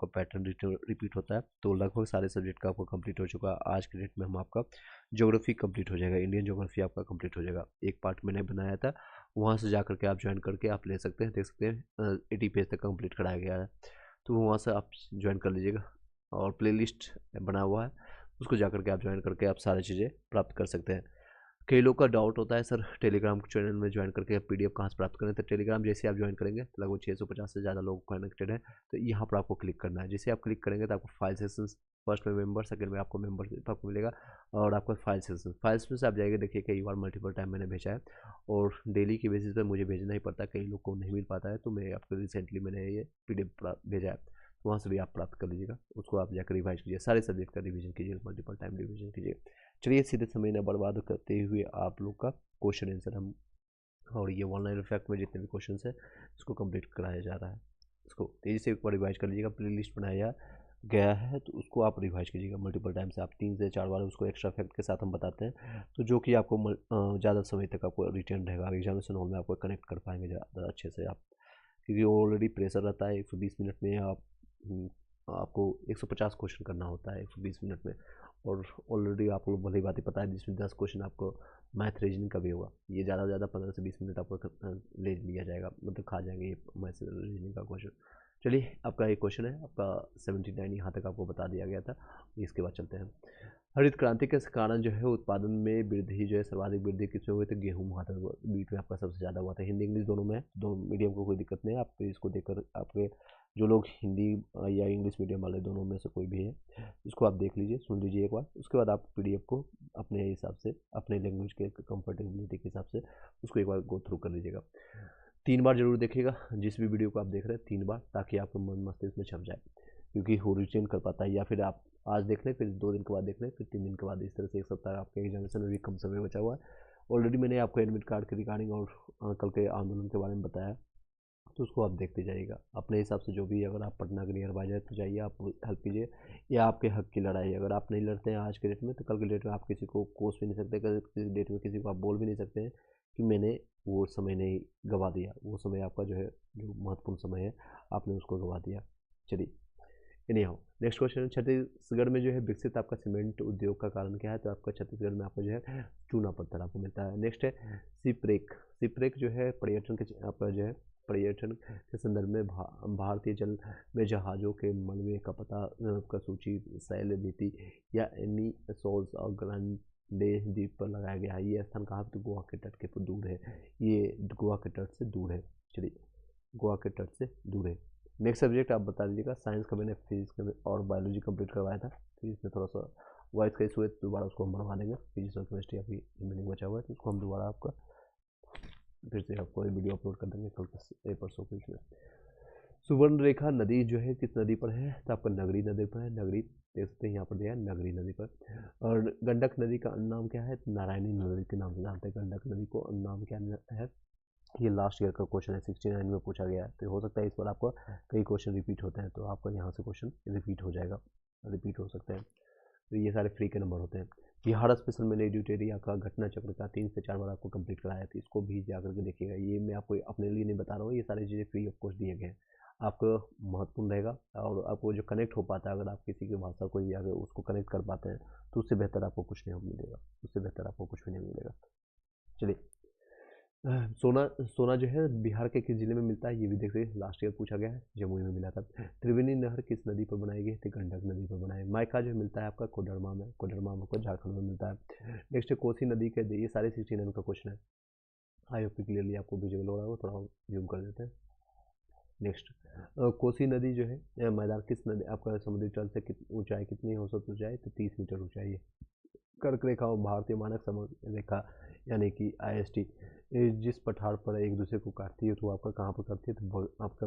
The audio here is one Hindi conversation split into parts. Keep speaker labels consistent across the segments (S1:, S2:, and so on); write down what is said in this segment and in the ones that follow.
S1: आपका पैटर्न रिपीट होता है। तो लगभग सारे सब्जेक्ट का आपका कंप्लीट हो चुका है। आज के डेट में हम आपका ज्योग्राफी कंप्लीट हो जाएगा, इंडियन ज्योग्राफी आपका कंप्लीट हो जाएगा। एक पार्ट मैंने बनाया था, वहाँ से जा करके आप ज्वाइन करके आप ले सकते हैं, देख सकते हैं 80 पेज तक कंप्लीट कराया गया है। तो वहाँ से आप ज्वाइन कर लीजिएगा, और प्लेलिस्ट बना हुआ है, उसको जा करके आप ज्वाइन करके आप सारी चीज़ें प्राप्त कर सकते हैं। कई लोग का डाउट होता है सर टेलीग्राम चैनल में ज्वाइन करके पीडीएफ कहाँ से प्राप्त करें। तो टेलीग्राम जैसे आप ज्वाइन करेंगे लगभग 650 से ज़्यादा लोग कनेक्टेड हैं। तो यहाँ पर आपको क्लिक करना है। जैसे आप क्लिक करेंगे तो आपको फाइल सेक्शन, फर्स्ट में मेंबर, सेकंड में आपको मेंबरशिप आपको मिलेगा, और आपको फाइल सेक्शन, फाइल्स में से आप जाएंगे। देखिए कई बार मल्टीपल टाइम मैंने भेजा है, और डेली के बेसिस पे मुझे भेजना ही पड़ता है, कई लोग को नहीं मिल पाता है। तो मैं आपको रिसेंटली मैंने ये पीडीएफ भेजा है, तो वहाँ से भी आप प्राप्त कर लीजिएगा। उसको आप जाकर रिवाइज कीजिए, सारे सब्जेक्ट का रिवीजन कीजिए, मल्टीपल टाइम रिवीजन कीजिए। चलिए सीधे समय न बर्बाद करते हुए आप लोग का क्वेश्चन आंसर हम, और ये ऑनलाइन इफेक्ट में जितने भी क्वेश्चन है इसको कंप्लीट कराया जा रहा है। इसको तेज़ी से एक बार रिवाइज कर लीजिएगा। प्ले लिस्ट बनाया गया है तो उसको आप रिवाइज कीजिएगा मल्टीपल टाइम से। आप 3 से 4 बार उसको एक्स्ट्रा फैक्ट के साथ हम बताते हैं, तो जो कि आपको ज़्यादा समय तक आपको रिटेन रहेगा, एग्जामिनेशन हॉल में आपको कनेक्ट कर पाएंगे ज़्यादा अच्छे से आप, क्योंकि ऑलरेडी प्रेशर रहता है। 120 मिनट में आप आपको 150 क्वेश्चन करना होता है 120 मिनट में, और ऑलरेडी आप लोग भली बात ही पता है जिसमें 10 क्वेश्चन आपको मैथ रीजनिंग का भी होगा। ये ज़्यादा से ज़्यादा 15 से 20 मिनट आपको ले लिया जाएगा, मतलब खा जाएंगे ये मैथ रीजनिंग का क्वेश्चन। चलिए आपका एक क्वेश्चन है आपका 79, यहाँ तक आपको बता दिया गया था। इसके बाद चलते हैं। हरित क्रांति के कारण जो है उत्पादन में वृद्धि जो है, सर्वाधिक वृद्धि किसमें हुई? तो गेहूं बीट में आपका सबसे ज़्यादा हुआ था। हिंदी इंग्लिश दोनों में, दोनों मीडियम को कोई दिक्कत नहीं है। आप इसको देखकर आपके जो लोग हिंदी या इंग्लिश मीडियम वाले दोनों में से कोई भी है, इसको आप देख लीजिए, सुन लीजिए एक बार। उसके बाद आप पीडीएफ को अपने हिसाब से, अपने लैंग्वेज के कंफर्टेबिलिटी के हिसाब से उसको एक बार गो थ्रू कर लीजिएगा। 3 बार जरूर देखिएगा जिस भी वीडियो को आप देख रहे हैं, 3 बार, ताकि आपको मन मस्तिष्क में छप जाए। क्योंकि हो रिटेन कर पाता है, या फिर आप आज देख लें, फिर 2 दिन के बाद देख लें, फिर 3 दिन के बाद, इस तरह से एक सप्ताह आपके एग्जामिनेशन में भी कम समय बचा हुआ है। ऑलरेडी मैंने आपको एडमिट कार्ड के रिगार्डिंग और कल के आंदोलन के बारे में बताया, तो उसको आप देखते जाइएगा अपने हिसाब से। जो भी अगर आप पटना के नियर बाय जाए तो जाइए, आप हेल्प कीजिए, या आपके हक की लड़ाई अगर आप नहीं लड़ते हैं आज के डेट में, तो कल के डेट में आप किसी को कोस भी नहीं सकते, किसी डेट में किसी को आप बोल भी नहीं सकते हैं कि मैंने वो समय नहीं गवा दिया। वो समय आपका जो है, जो महत्वपूर्ण समय है, आपने उसको गवा दिया। चलिए any how, next question. Chhattisgarh में जो है विकसित आपका सीमेंट उद्योग का कारण क्या है? तो आपका छत्तीसगढ़ में आपका जो है चूना पत्थर आपको मिलता है। नेक्स्ट है सिपरेक। सिपरेक जो है पर्यटन के, आपका जो है पर्यटन के संदर्भ में भारतीय जल में जहाज़ों के मलबे का पता का सूची सैल भीति या एनी सोल्स और ग्रांडे द्वीप पर लगाया गया है। ये स्थान कहाँ पे? तो गोवा के तट के दूर है, ये गोवा के तट से दूर है। चलिए गोवा के तट से दूर है। नेक्स्ट सब्जेक्ट आप बता दीजिएगा। साइंस का मैंने फिजिक्स और बायोलॉजी कंप्लीट करवाया था, तो इसमें थोड़ा सा वॉइस का इशू है, दोबारा उसको हम बनवा देंगे। फिजिक्स और केमिस्ट्री अभी रिमेनिंग बचा हुआ है, तो उसको हम दोबारा आपका फिर से आपको वीडियो अपलोड कर देंगे कल परसों के इसमें। सुवर्ण रेखा नदी जो है किस नदी पर है? तो आपका नगरी नदी पर है। नगरी देख सकते हैं यहाँ पर दिया है, नगरी नदी पर। और गंडक नदी का अन्य नाम क्या है? तो नारायणी नदी के नाम से जानते हैं गंडक नदी को। अन्य नाम क्या है? ये लास्ट ईयर का क्वेश्चन है, 69 में पूछा गया है। तो हो सकता है इस बार आपका कई क्वेश्चन रिपीट होते हैं, तो आपका यहाँ से क्वेश्चन रिपीट हो जाएगा, रिपीट हो सकते हैं। तो ये सारे फ्री के नंबर होते हैं। बिहार स्पेशल मैंने एडिटोरिया का घटना चक्र का 3 से 4 बार आपको कंप्लीट कराया था, इसको भी जाकर के देखिएगा। ये मैं आपको अपने लिए नहीं बता रहा हूँ, ये सारी चीज़ें फ्री ऑफ कॉस्ट दिए गए हैं, आपको महत्वपूर्ण रहेगा। और आपको जो कनेक्ट हो पाता है, अगर आप किसी की भाषा को अगर उसको कनेक्ट कर पाते हैं, तो उससे बेहतर आपको कुछ नहीं मिलेगा, उससे बेहतर आपको कुछ भी नहीं मिलेगा। चलिए सोना, सोना जो है बिहार के किस जिले में मिलता है? ये भी देखिए लास्ट ईयर पूछा गया है, जमुई में मिला था। त्रिवेणी नहर किस नदी पर बनाई गई? थी गंडक नदी पर बनाई। माइका जो मिलता है आपका कोडरमा में, कोडरमा आपको झारखंड में मिलता है। नेक्स्ट कोसी नदी के, ये सारे 69 का क्वेश्चन है। आई होप क्लियरली आपको विजुअल हो रहा है, थोड़ा जूम कर देते हैं। नेक्स्ट कोसी नदी जो है मैदान किस नदी आपका समुद्री तल से ऊंचाई कितनी हो सकती ऊंचाई? तो 30 मीटर ऊंचाई है। कर्क रेखा और भारतीय मानक समय रेखा यानी कि IST जिस पठार पर एक दूसरे को काटती है, तो आपका कहाँ पर काटती है? तो आपका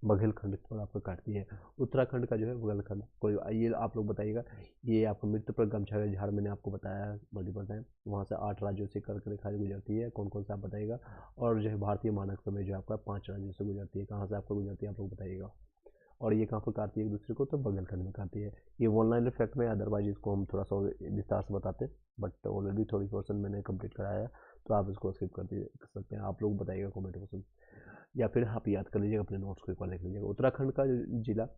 S1: बघेलखंड पर आपका काटती है। उत्तराखंड का जो है बघेलखंड। कोई ये आप लोग बताइएगा, ये आपको मृत्यु पर गमछा का झाड़ मैंने आपको बताया है मल्टीपल टाइम। वहाँ से 8 राज्यों से कर्क रेखा गुजरती है, कौन कौन सा आप बताइएगा। और जो है भारतीय मानक समय जो आपका 5 राज्यों से गुजरती है, कहाँ से आपको गुजरती है आप लोग बताइएगा। और ये कहाँ पर काटती है एक दूसरे को? तो बघेलखंड में काटती है। ये ऑनलाइन इफेक्ट में, अदरवाइज इसको हम थोड़ा सा विस्तार से बताते, बट ऑलरेडी थोड़ी पोर्सन मैंने कंप्लीट कराया है, तो आप इसको स्किप कर सकते हैं। आप लोग बताइएगा कमेंट बॉक्स में, या फिर आप याद कर लीजिएगा अपने नोट्स को एक बार देख लीजिएगा। उत्तराखंड का जिला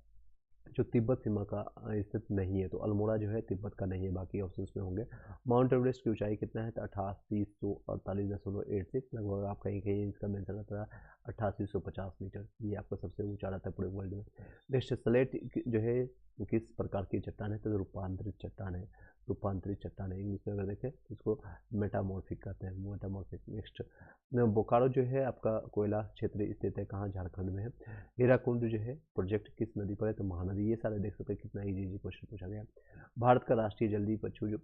S1: जो तिब्बत सीमा का स्थित नहीं है, तो अल्मोड़ा जो है तिब्बत का नहीं है, बाकी ऑप्शंस में होंगे। माउंट एवरेस्ट की ऊंचाई कितना है, तो 8848.86, लगभग आप कहीं कहीं इसका मेंशन रहता है 8850 मीटर, ये आपका सबसे ऊंचा रहता है पूरे वर्ल्ड में। नेक्स्ट स्लेट जो है किस प्रकार की चट्टान है, तो रूपांतरित चट्टान है, रूपांतरित चट्टान है, इंग्लिश में अगर देखें तो इसको मेटामॉर्फिक कहते हैं, मेटामॉर्फिक। नेक्स्ट बोकारो जो है आपका कोयला क्षेत्र स्थित है कहाँ, झारखंड में है। हीराकुंड जो है प्रोजेक्ट किस नदी पर है, तो महानदी। ये सारे देख सकते हैं कितना इजी इजी क्वेश्चन पूछा गया। भारत का राष्ट्रीय जलीय पशु जो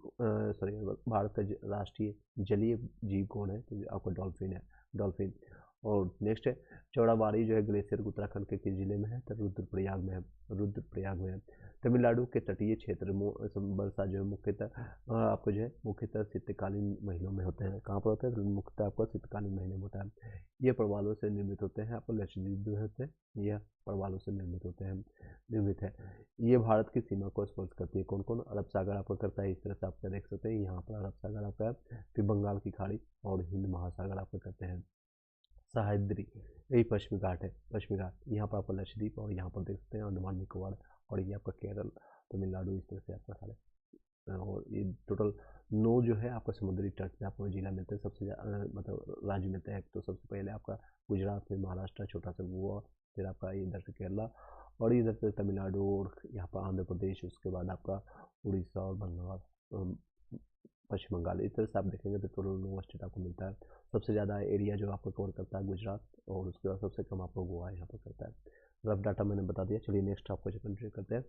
S1: सॉरी भारत का राष्ट्रीय जलीय जीव कौन है, तो आपका डॉल्फिन है, डॉल्फिन। और नेक्स्ट है चौड़ाबाड़ी जो है ग्लेशियर उत्तराखंड के किस जिले में है, तो रुद्रप्रयाग में है, रुद्रप्रयाग में है। तमिलनाडु के तटीय क्षेत्र वर्षा जो है मुख्यतः आपको जो है मुख्यतः शीतकालीन महीनों में होते हैं, कहाँ पर होते हैं, मुख्यतः आपको शीतकालीन महीने में होता है। ये प्रवालों से निर्मित होते हैं, आपको लक्षद्वीप जो होते हैं यह प्रवालों से निर्मित होते हैं, निर्मित है। ये भारत की सीमा को स्पर्श करती है, कौन कौन, अरब सागर आपको करता है, इस तरह से आप देख सकते हैं, यहाँ पर अरब सागर आपका है, फिर बंगाल की खाड़ी और हिंद महासागर आपको करते हैं। सह्याद्री यही पश्चिमी घाट है, पश्चिमी घाट, यहाँ पर आपका लक्षद्वीप और यहाँ पर देख सकते हैं अंडमान निकोबार, और ये आपका केरल, तमिलनाडु, इस तरह से आपका सारे। और ये टोटल 9 जो है आपका समुद्री तट पे आपको जिला मिलते हैं, सबसे मतलब राज्य मिलते हैं। तो सबसे पहले आपका गुजरात में महाराष्ट्र, छोटा सा गोवा, फिर आपका इधर से केरला, और इधर से तमिलनाडु, और यहाँ पर आंध्र प्रदेश, उसके बाद आपका उड़ीसा और बंगाल, पश्चिम बंगाल। इस तरह से आप देखेंगे तो टोटल 9 स्टेट आपको मिलता है। सबसे ज़्यादा एरिया जो आपको कवर करता है गुजरात, और उसके बाद सबसे कम आपको गोवा यहाँ पर करता है। रफ डाटा मैंने बता दिया। चलिए नेक्स्ट आपको कंटिन्यू करते हैं।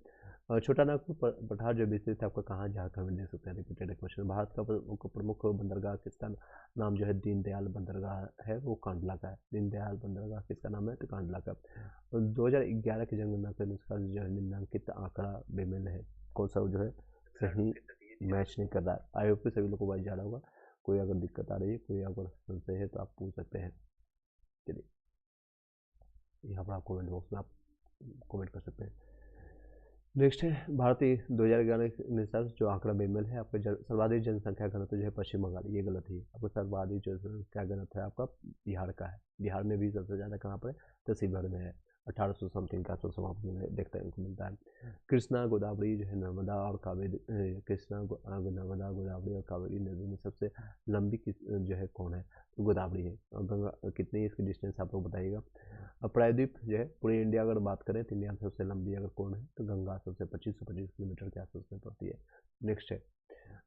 S1: छोटा नागपुर पठार जो विस्तृत है आपका कहाँ, झारखंड में देख सकते हैं, रिपीटेड क्वेश्चन। भारत का प्रमुख बंदरगाह किसका नाम जो है, दीनदयाल बंदरगाह है, वो कांडला का है। दीनदयाल बंदरगाह किसका नाम है, तो कांडला का। 2011 की जनगणना के अनुसार जो है निम्नलिखित आंकड़ा बेमेल है, कौन सा जो है सही मैच नहीं कर रहा है। आई होप कि सभी लोगों को वाइज जा रहा होगा। कोई अगर दिक्कत आ रही है, कोई अगर संशय है तो आप पूछ सकते हैं। चलिए यहाँ पर आप कमेंट बॉक्स में आप कमेंट कर सकते हैं। नेक्स्ट है भारतीय 2011 के अनुसार जो आंकड़ा बेमेल है, आपका सर्वाधिक जनसंख्या घनत्व जो है पश्चिम बंगाल, ये गलत है। आपका सर्वाधिक जनसंख्या घनत्व है आपका बिहार का है। बिहार में भी सबसे ज़्यादा कहाँ पर है, तो शिवहर में है, 1800 समथिंग का आसपास वहाँ में देखते हैं, मिलता है। कृष्णा गोदावरी जो है नर्मदा और कावेरी, कृष्णा नर्मदा गोदावरी और कावेरी नदी में सबसे लंबी जो है कौन है, तो गोदावरी है। और गंगा कितनी इसकी डिस्टेंस आप लोग बताइएगा। प्रायद्वीप जो है पूरे इंडिया अगर बात करें तो इंडिया में सबसे लंबी अगर कौन है, तो गंगा सबसे 2525 किलोमीटर के आसपास में पड़ती है। नेक्स्ट है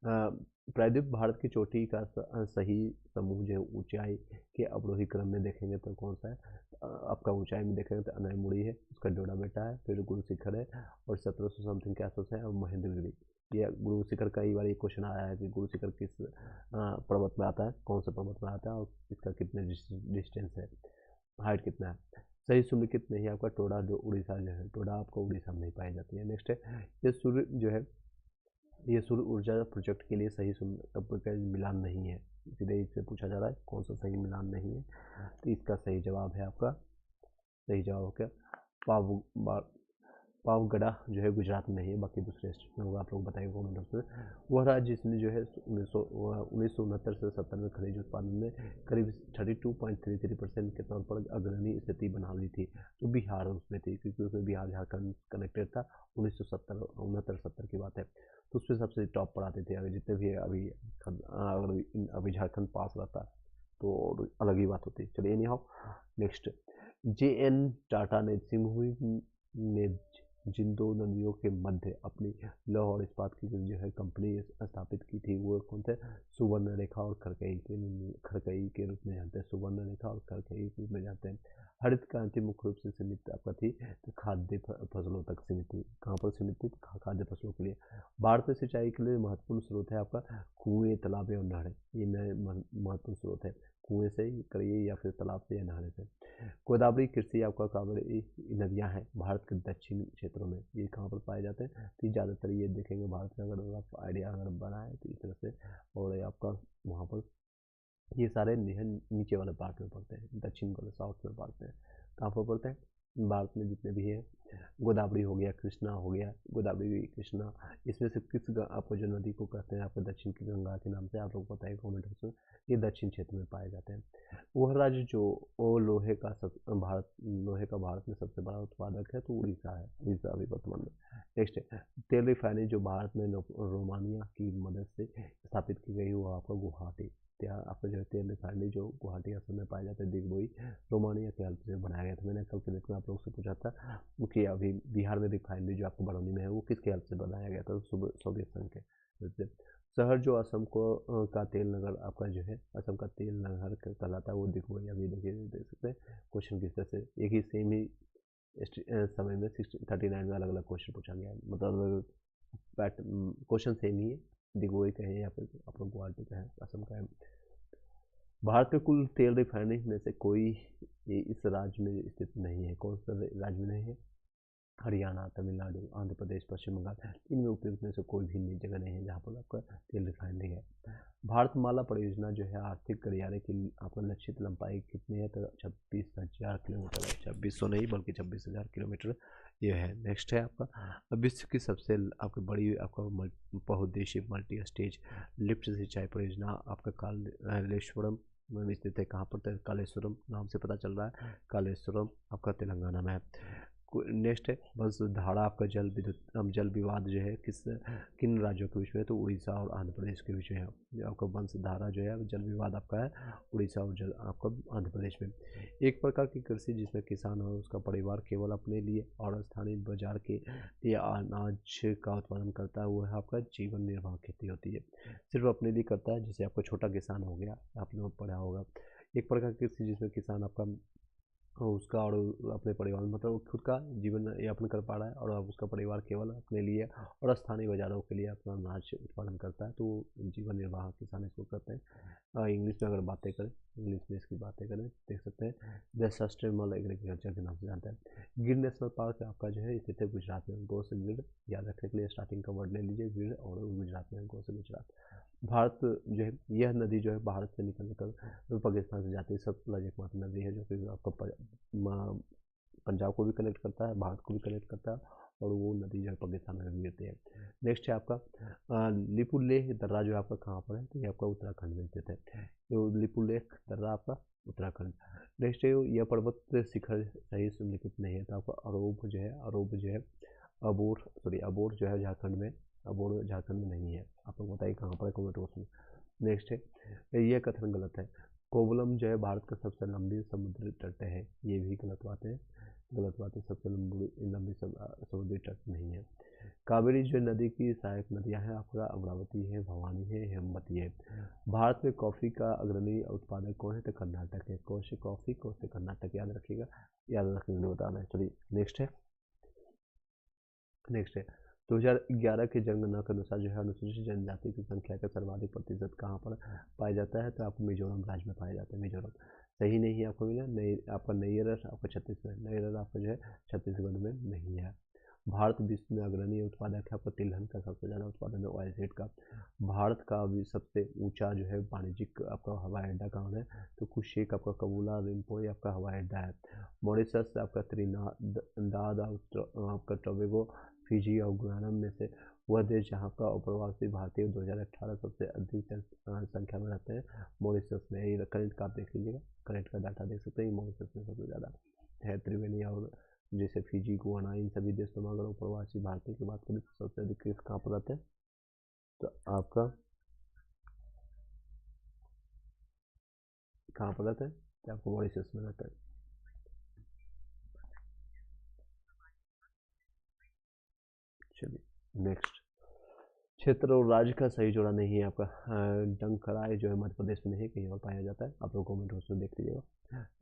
S1: प्रायद्वीप भारत की चोटी का सही समूह जो ऊंचाई के अवरोही क्रम में देखेंगे तो कौन सा है, आपका ऊंचाई में देखेंगे तो अनैमुड़ी है, उसका डोडा बेटा है, फिर गुरु शिखर है, और 1700 समथिंग के आसपास है, और महेंद्रगिरी। ये गुरु शिखर कई बार ये क्वेश्चन आया है कि गुरु शिखर किस पर्वत में आता है, कौन सा पर्वत में आता है, और इसका कितने डिस्टेंस है, हाइट कितना है। सही सुमेलित नहीं है आपका टोडा, जो उड़ीसा जो है, टोडा आपको उड़ीसा में नहीं पाई जाती है। नेक्स्ट है ये सूर्य जो है, ये सूर्य ऊर्जा प्रोजेक्ट के लिए सही मिलान नहीं है, सीधे इससे पूछा जा रहा है कौन सा सही मिलान नहीं है, तो इसका सही जवाब है आपका, सही जवाब हो क्या, पावगढ़ जो है गुजरात में नहीं है, बाकी दूसरे स्टेट में होगा। आप लोग बताइए कमेंट बॉक्स में। वह राज्य जिसने जो है 1969 से 70 में खनिज उत्पादन में करीब 32.33% के तौर पर अग्रणी स्थिति बना ली थी, तो बिहार उसमें थी, क्योंकि उसमें बिहार झारखंड कनेक्टेड था। 1969 की बात है, तो उसमें सबसे टॉप पर आते थे। अगर जितने भी अभी झारखंड पास रहता तो अलग ही बात होती। चलिए नहीं हो। नेक्स्ट JN टाटा ने सिंघुई में जिन 2 नदियों के मध्य अपनी लौह और इस्पात की जो है कंपनी स्थापित की थी, वो कौन थे, सुवर्ण रेखा और खरकई के रूप में जानते हैं, सुवर्ण रेखा और खरकई के रूप में जानते हैं। हरित क्रांति मुख्य रूप से सीमित आपका थी, तो खाद्य फसलों तक सीमित थी। कहाँ पर सीमित थी, खाद्य फसलों के लिए। भारत में सिंचाई के लिए महत्वपूर्ण स्रोत है आपका कुएं, तालाब और नहरें, ये महत्वपूर्ण स्रोत है। कुएं से करिए या फिर तालाब से या नहरें से। गोदावरी, कृषि आपका कावेरी नदियां हैं भारत के दक्षिण क्षेत्रों में, ये कहाँ पर पाए जाते हैं, तो ज़्यादातर ये देखेंगे भारत का, अगर आप आइडिया अगर बनाए तो इस तरह से। और ये आपका वहाँ पर ये सारे नीचे वाले पार्ट में पड़ते हैं, दक्षिण वाले साउथ में पड़ते हैं, कहाँ पर पड़ते हैं, भारत में जितने भी हैं, गोदावरी हो गया, कृष्णा हो गया, गोदावरी, कृष्णा, इसमें से किस आपको जो नदी को कहते हैं आपको दक्षिण की गंगा के नाम से, आप लोग बताइए कमेंट बॉक्स में। ये दक्षिण क्षेत्र में पाए जाते हैं। वह राज्य जो वो लोहे का भारत में सबसे बड़ा उत्पादक है, तो उड़ीसा है। उड़ीसा अभी वर्तमान में। नेक्स्ट है तेल रिफाइनरी जो भारत में रोमानिया की मदद से स्थापित की गई, वो आपका गुवाहाटी, आपका जो है तेल रिफाइनरी जो गुवाहाटी असम में पाए जाते हैं, दिग्बोई, रोमानिया के हेल्प से बनाया गया था। मैंने कल के डेट में आप लोग से पूछा था कि अभी बिहार में रिफाइनरी जो आपको बरौनी में है, वो किसके हेल्प से बनाया गया था, सोवियत संघ के हेल्प से। शहर जो असम को का तेल नगर आपका जो है, असम का तेल नगर कहलाता है, वो दिग्बोई। अभी देखिए देख सकते हैं क्वेश्चन किस तरह से, एक ही सेम ही समय में 1639 में अलग अलग क्वेश्चन पूछा गया है, मतलब क्वेश्चन सेम ही है। दिग्बोई का है या फिर आप लोग गुवाहाटी का है, असम का है। भारत में कुल तेल रिफाइनरी में से कोई इस राज्य में स्थित नहीं है। कौन सा राज्य में नहीं है? हरियाणा, तमिलनाडु, आंध्र प्रदेश, पश्चिम बंगाल, इनमें उपयुक्त में से कोई भी जगह नहीं है जहाँ पर आपका तेल रिफाइनरी है। भारतमाला परियोजना जो है आर्थिक गलियारे की आपका लक्षित लंबाई कितनी है? तो 26,000 किलोमीटर है। 2600 नहीं बल्कि 26,000 किलोमीटर ये है। नेक्स्ट है आपका विश्व की सबसे आपकी बड़ी आपका बहुउद्देशीय मल्टी स्टेज लिफ्ट सिंचाई परियोजना आपका कालेश्वरम में स्थित है। कहाँ पर? कालेश्वरम नाम से पता चल रहा है, कालेश्वरम आपका तेलंगाना में है। नेक्स्ट है वंशधारा आपका जल विवाद जो है किन राज्यों के बीच में है? तो उड़ीसा और आंध्र प्रदेश के बीच में है। आपका वंशधारा जो है जल विवाद आपका है उड़ीसा और आपका आंध्र प्रदेश में। एक प्रकार की कृषि जिसमें किसान और उसका परिवार केवल अपने लिए और स्थानीय बाजार के लिए अनाज का उत्पादन करता है, वो है आपका जीवन निर्वाह खेती होती है। सिर्फ अपने लिए करता है, जैसे आपका छोटा किसान हो गया, आपने पढ़ा होगा। एक प्रकार की कृषि जिसमें किसान आपका उसका और अपने परिवार मतलब खुद का जीवन यापन कर पा रहा है और अब उसका परिवार केवल अपने लिए और स्थानीय बाजारों के लिए अपना अनाज उत्पादन करता है, तो जीवन निर्वाह किसान इसको करते हैं। इंग्लिश में अगर बातें करें, इंग्लिश में इसकी बातें करें देख सकते हैं द सस्टेनेबल एग्रीकल्चर के नाम से जानते हैं। गिर नेशनल पार्क आपका जो है स्थित है गुजरात में। गो से गिर याद रखने के लिए स्टार्टिंग का वर्ड ले लीजिए, गिर, और गुजरात में, गो से गुजरात। भारत जो है यह नदी जो है भारत से निकल कर पाकिस्तान से जाती है। सतलज एकमात्र नदी है जो कि आपका पंजाब को भी कनेक्ट करता है, भारत को भी कनेक्ट करता है, और वो नदी जो है पाकिस्तान में भी गिरती है। नेक्स्ट है आपका लिपुलेख दर्रा जो आपका कहाँ पर है? तो ये आपका उत्तराखंड में स्थित है। तो लिपुलेख दर्रा आपका उत्तराखंड। नेक्स्ट है यह पर्वत शिखर सही निम्नलिखित नहीं है, तो आपका अरोब जो है, अबोर जो है झारखंड में, अबोर झारखंड में नहीं है। आप लोग बताइए कहाँ पर है कमेंट बॉक्स में। नेक्स्ट है यह कथन गलत है, कोवलम जो है भारत का सबसे लंबी समुद्री तट है। ये भी गलत बात है, सबसे लंबी समुद्री तट नहीं है। कावेरी जो नदी की सहायक नदियां हैं आपका अमरावती है, भवानी है, हेमवती है। भारत में कॉफ़ी का अग्रणी उत्पादक कौन है? तो कर्नाटक है। कौन से कॉफ़ी, कौन से कर्नाटक, याद रखिएगा, याद रखने के लिए बताना है। चलिए नेक्स्ट है 2011 की जनगणना के अनुसार जो है अनुसूचित जनजाति की संख्या का सर्वाधिक प्रतिशत कहाँ पर पाया जाता है? तो आपको मिजोरम राज्य में पाया जाता है। मिजोरम सही नहीं है, आपको मिला नहीं, आपका नैयर आपका छत्तीसगढ़, नैयर आपका जो है छत्तीसगढ़ में नहीं है। भारत विश्व में अग्रणी उत्पादक है आपका तिलहन का, सबसे ज़्यादा उत्पादन है ऑयल सीड का। भारत का भी सबसे ऊंचा जो है वाणिज्यिक आपका हवाई अड्डा कहाँ है? तो कुशेक आपका कबूला रिम्पोई आपका हवाई अड्डा है। मॉरिशस आपका त्रिनिदाद आपका टोबैगो, फिजी और गुयाना में से वह देश जहाँ का अप्रवासी भारतीय 2018 सबसे अधिक संख्या में रहते हैं, मॉरिशस में। ये करंट का आप देख लीजिएगा, करंट का डाटा देख सकते हैं, मॉरिशस में सबसे ज़्यादा है। त्रिवेणी और जैसे फिजी, गुयाना, इन सभी देशों में अगर प्रवासी भारतीय की बात करें तो सबसे अधिक केस कहाँ पर रहते हैं? तो आपका कहाँ पर रहते हैं? तो आपको मॉरिशस में रहता है। चलिए नेक्स्ट, क्षेत्र और राज्य का सही जोड़ा नहीं है आपका। डंकराय जो है मध्य प्रदेश में नहीं, कहीं और पाया जाता है। आप लोग कमेंट बॉक्स में देख लीजिएगा।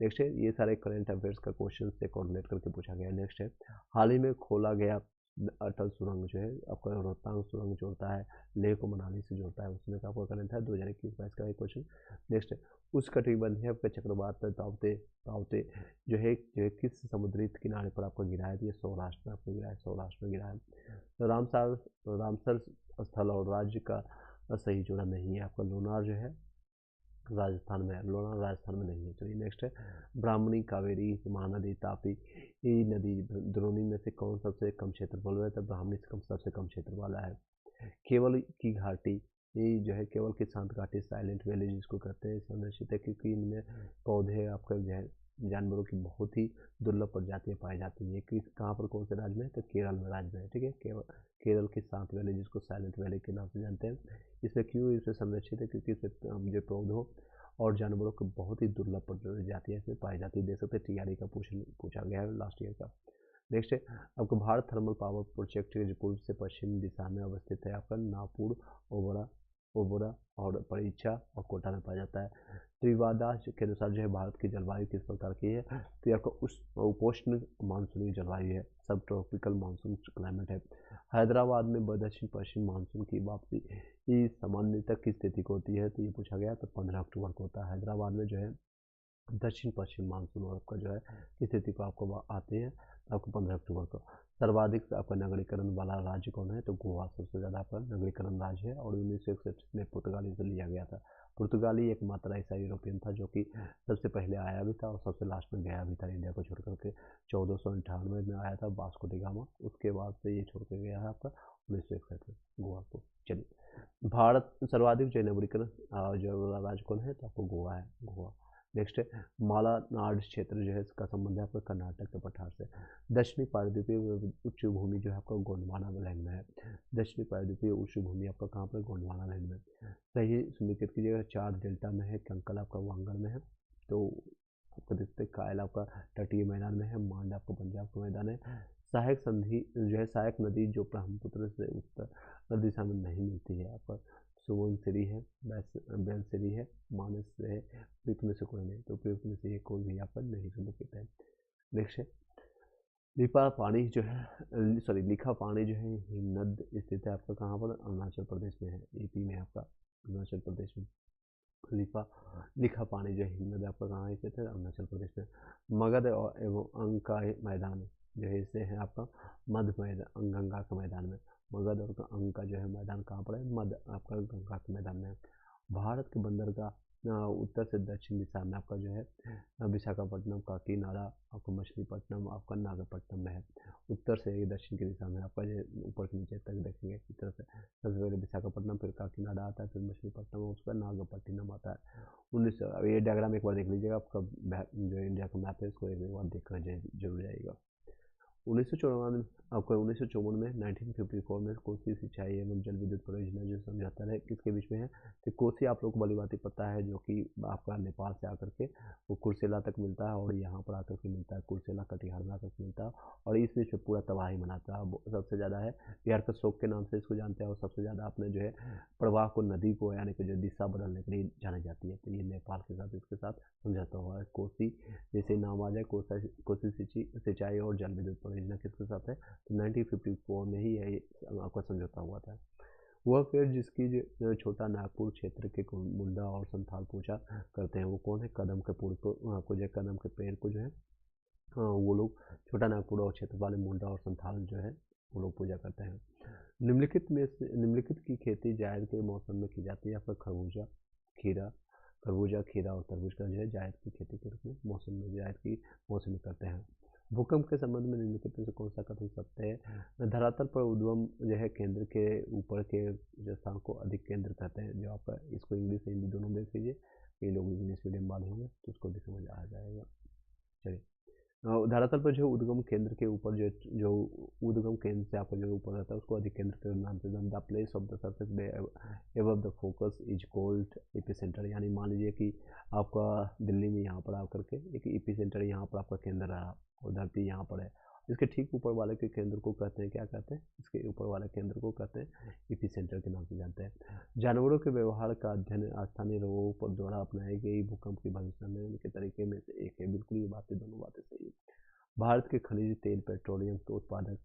S1: नेक्स्ट है ये सारे करंट अफेयर्स का क्वेश्चन से कोऑर्डिनेट करके पूछा गया। नेक्स्ट है हाल ही में खोला गया अटल सुरंग जो है आपका रोहतांग सुरंग जोड़ता है लेह को मनाली से जोड़ता है, उसमें का आपका करंट है 2021-22 का एक क्वेश्चन। नेक्स्ट है उस कटिबंधीय आपका चक्रवात तावते तावते जो है किस समुद्री किनारे पर आपका गिरा है? ये सौराष्ट्र में आपको गिरा है, सौराष्ट्र में गिरा है। तो रामसर स्थल और राज्य का सही जोड़ा नहीं है आपका। लोनार जो है राजस्थान में है, लोनावला राजस्थान में नहीं है। चलिए नेक्स्ट है ब्राह्मणी, कावेरी, महानदी, तापी ये नदी द्रोणी में से कौन सबसे कम क्षेत्रफल है? तो ब्राह्मणी से कम सबसे कम क्षेत्र वाला है। केवल की घाटी, ये जो है केवल की शांत घाटी, साइलेंट वैली जिसको कहते हैं, संरक्षित है क्योंकि इनमें पौधे आपका जो है जानवरों की बहुत ही दुर्लभ प्रजातियां पाई जाती हैं। किस कहाँ पर कौन से राज्य में है? तो केरल में राज्य में है। ठीक है, केरल की शांत वैली जिसको साइलेंट वैली के नाम से जानते हैं। इसमें क्यों इसे संरक्षित है? क्योंकि इसमें जो पौधों और जानवरों की बहुत ही दुर्लभ प्रजातियां इसमें पाई जाती है। देख सकते हैं टीआरई का पूछा गया है लास्ट ईयर का। नेक्स्ट है आपको भारत थर्मल पावर प्रोजेक्ट जो पूर्व से पश्चिम दिशा में अवस्थित है आपका नागपुर, ओबरा ओबरा और परीक्षा और कोटा में पाया जाता है। त्रिवादा के अनुसार जो है भारत की जलवायु किस प्रकार की है? तो आपका उपोष्ण मानसूनी जलवायु है, सब ट्रॉपिकल मानसून क्लाइमेट है। हैदराबाद में दक्षिण पश्चिम मानसून की वापसी सामान्यतः किस तिथि को होती है? तो ये पूछा गया। तो 15 अक्टूबर को होता है। हैदराबाद में जो है दक्षिण पश्चिम मानसून आपका जो है किस तिथि को आपको आते हैं? आपको 15 अक्टूबर को। सर्वाधिक आपका नगरीकरण वाला राज्य कौन है? तो गोवा सबसे ज़्यादा आपका नगरीकरण राज्य है और 1961 में पुर्तगाली से लिया गया था। पुर्तगाली एकमात्र ऐसा यूरोपियन था जो कि सबसे पहले आया भी था और सबसे लास्ट में गया भी था इंडिया को छोड़ करके। 1498 में आया था वास्को डी गामा, उसके बाद से ये छोड़ के गया है आपका 1961 में गोवा को। चलिए भारत सर्वाधिक जो नगरीकरण जो राज्य कौन है? तो आपको गोवा है, गोवा। नेक्स्ट है मालानाड क्षेत्र जो है इसका संबंध है आपका कर्नाटक के पठार से। दक्षिणी प्रायद्वीपीय उच्च भूमि जो है आपका गोंडवाना लैंड में है। दक्षिणी प्रायद्वीपीय उच्च भूमि आपका कहाँ पर? गोंडवाना लैंड में। सही सुनिश्चित कीजिएगा। 4 डेल्टा में है, कंकल आपका वांगल में है, तो आपको देखते हैं कायल आपका तटीय मैदान में है, मांड आपको पंजाब का मैदान है। सहायक संधि जो है सहायक नदी जो ब्रह्मपुत्र से उत्तर दिशा में नहीं मिलती है आपका सुवनसिरी है, बेलसिरी है, मानस है, उपयुक्त में से कोई नहीं। तो उपयुक्त में से ये कोई भी यहाँ पर नहीं सुनिश्चित है। नेक्स्ट है लिपा पानी जो है सॉरी लिखा पानी जो है हिमनद स्थित है आपका कहाँ पर? अरुणाचल प्रदेश में है, यूपी में आपका अरुणाचल प्रदेश में। लिखा पानी जो है हिमनद आपका कहाँ स्थित है? अरुणाचल प्रदेश में। मगध और एवं अंग का मैदान जो है इसे है आपका मध्य मैदान गंगा के मैदान में। मगध और अंग का जो है मैदान कहाँ पर है? मध्य आपका गंगा के मैदान में है। भारत के बंदरगाह उत्तर से दक्षिण दिशा में आपका जो है विशाखापट्टनम, काकीनाडा, आपका मछलीपट्टनम, आपका नागपट्टनम में है। उत्तर से दक्षिण की दिशा में आपका जो ऊपर से नीचे तक देखेंगे इस तरह से सबसे पहले विशाखापट्टनम, फिर काकीनाडा आता है, फिर मछलीपट्टनम, उसका नागपट्टनम आता है। 19 ये डायग्राम एक बार देख लीजिएगा। आपका जो इंडिया का मैप है इसको एक बार देख कर जरूर जाएगा। 1954 आपका 1954 में 1954 में कोसी सिंचाई एवं जल विद्युत परियोजना जो समझौता है किसके बीच में है? तो कोसी आप लोग को भली भांति पता है जो कि आपका नेपाल से आकर के वो कुर्सेला तक मिलता है और यहाँ पर आकर के मिलता है, कुर्सेला कटिहार में आकर के मिलता है और इस बीच में पूरा तबाही मनाता है। सबसे ज़्यादा है बिहार का शोक के नाम से इसको जानते हैं और सबसे ज़्यादा आपने जो है प्रवाह को नदी को यानी कि जो दिशा बदलने के लिए जानी जाती है। तो ये नेपाल के साथ इसके साथ समझौता हुआ है। कोसी जैसे नाम आ जाए कोसी सिंचाई और जल विद्युत परियोजना किसके साथ है? तो 1954 में ही यह आपका समझौता हुआ था। वह पेड़ जिसकी जो छोटा नागपुर क्षेत्र के मुंडा और संथाल पूजा करते हैं वो कौन है? कदम के पेड़ को आपको जो कदम के पेड़ को जो है वो लोग छोटा नागपुर और क्षेत्र वाले मुंडा और संथाल जो है वो लोग पूजा करते हैं। निम्नलिखित की खेती जायद के मौसम में की जाती है। आपका खरबूजा, खीरा और तरबूज का जो है जायद की खेती के रूप में मौसम में जायद की मौसम में करते हैं। भूकंप के संबंध में निम्नलिखित में से कौन सा कथन सत्य है? धरातल पर उद्गम जो है केंद्र के ऊपर के जो स्थान को अधिक केंद्र कहते हैं। जो आपका इसको इंग्लिश से हिंदी दोनों देख लीजिए, कई लोग इंग्लिश मीडियम वाले होंगे तो उसको भी समझ आ जाएगा। चलिए धरातल पर जो उद्गम केंद्र के ऊपर जो उद्गम केंद्र से आपका जो ऊपर रहता है उसको अधिक केंद्र के नाम से the place of the surface above the focus is called epicentre. यानी मान लीजिए कि आपका दिल्ली में यहाँ पर आकर के एक एपिसेंटर यहाँ पर आपका केंद्र रहा और धरती यहाँ पर है, इसके ठीक ऊपर वाले के केंद्र को कहते हैं क्या कहते हैं? इसके ऊपर वाले केंद्र को कहते हैं एपिसेंटर के नाम से जानते हैं। जानवरों के व्यवहार का अध्ययन स्थानीय लोगों पर द्वारा अपनाई गई भूकंप की भविष्यवाणी के तरीके में से एक है। बिल्कुल ये बातें दोनों बातें सही है। भारत के खनिज तेल पेट्रोलियम के उत्पादक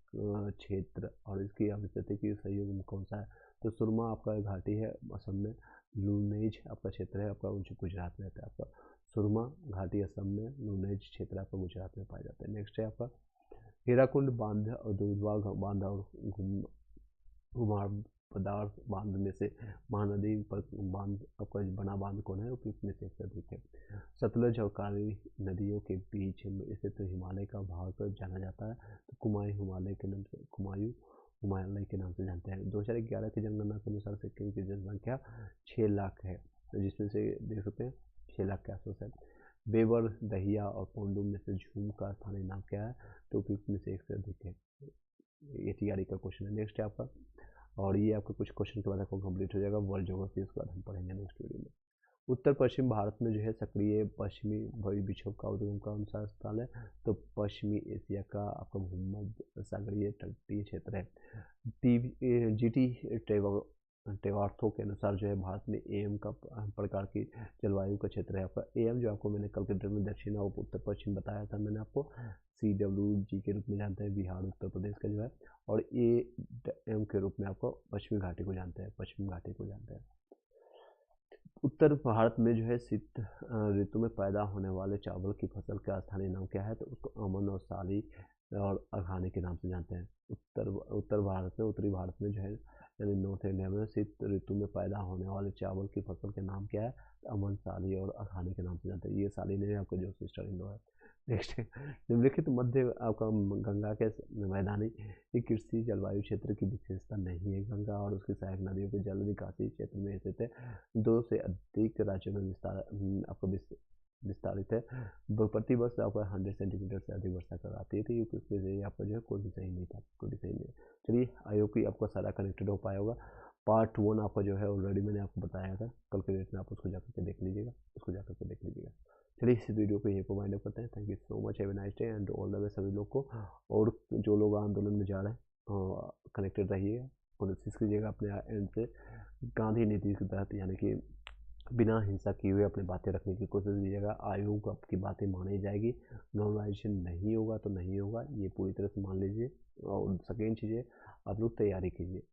S1: क्षेत्र और इसकी अवस्थिति की सहयोग में कौन सा है? तो सुरमा आपका घाटी है असम में, लूनेज आपका क्षेत्र है आपका गुजरात में रहता है। आपका सुरमा घाटी असम में, लूनेज क्षेत्र आपका गुजरात में पाया जाता है। नेक्स्ट है आपका हीराकुंड बांध और दुधवा बांध और कुमार पदार्थ बांध में से महानदी पर बांध आपका बना बांध कौन है, उपयुक्त में से एक से अधिक है। सतलज और काली नदियों के बीच में स्थित तो हिमालय का भाग जाना जाता है, तो कुमायूं हिमालय के नाम से हिमालय के नाम से जानते हैं। 2011 की जनगणना के अनुसार सिक्किम की जनसंख्या 6 लाख है, तो जिसमें से देख सकते हैं 6 लाख के आसपास है। बेवर, दहिया और पोंडू में से झूम का स्थानीय नाम क्या है, तो उपयुक्त में से एक से अधिक है। ये तैयारी का क्वेश्चन है। नेक्स्ट है आपका, और ये आपका कुछ क्वेश्चन के बाद आपको कंप्लीट हो जाएगा वर्ल्ड ज्योग्राफी, उसके बाद हम पढ़ेंगे नेक्स्ट वीडियो में। उत्तर पश्चिम भारत में जो है सक्रिय पश्चिमी विक्षोभ का उद्गम कौन सा स्थल है, तो पश्चिमी एशिया का आपका भूमध्य सागरीय तटीय क्षेत्र है। जीटी टेवार्थो के अनुसार जो है भारत में एम का प्रकार की जलवायु का क्षेत्र है। आपका एम जो आपको मैंने कल के ड्रिल में दक्षिण और उत्तर पश्चिम बताया था, मैंने आपको CWG के रूप में जानते हैं बिहार उत्तर प्रदेश का जो है, और AM के रूप में आपको पश्चिमी घाटी को जानते हैं, पश्चिमी घाटी को जानते हैं। उत्तर भारत में जो है शीत ऋतु में पैदा होने वाले चावल की फसल का स्थानीय नाम क्या है, तो उसको अमन और साली और अघानी के नाम से जानते हैं। उत्तर भारत में, उत्तरी भारत में जो है यानी नॉर्थ इंडिया में शीत ऋतु में पैदा होने वाले चावल की फसल के नाम क्या है, तो अमन, साली और अघानी के नाम से जानते हैं। ये साली नहीं है आपका जो सिस्टर इन लॉ है। नेक्स्ट है, निम्नलिखित मध्य आपका गंगा के मैदानी कृषि जलवायु क्षेत्र की विशेषता नहीं है। गंगा और उसकी सहायक नदियों के जल निकासी क्षेत्र में स्थित है, 2 से अधिक राज्यों में आपको विस्तारित है। प्रति वर्ष आपका 100 सेंटीमीटर से अधिक वर्षा कराती है, तो ये आपका जो है कोई भी सही नहीं था, कोई भी सही नहीं है। चलिए, आई होप कि आपका सारा कनेक्टेड हो पाया होगा। पार्ट 1 आपका जो है ऑलरेडी मैंने आपको बताया था, कल के डेट में आप उसको जाकर के देख लीजिएगा, चलिए इस वीडियो को यहीं पर वाइंड अप करते हैं। Thank you so much, have a nice day and all the way सभी लोग को। और जो लोग आंदोलन में जा रहे हैं कनेक्टेड रहिएगा, कोशिश कीजिएगा अपने एंड से गांधी नीति के तहत, यानी कि बिना हिंसा किए हुए अपनी बातें रखने की कोशिश कीजिएगा। आयोग आपकी बातें मानी जाएगी, नॉर्मलाइजेशन नहीं होगा तो नहीं होगा, ये पूरी तरह से मान लीजिए। और सेकेंड चीज़ है, आप लोग तैयारी कीजिए।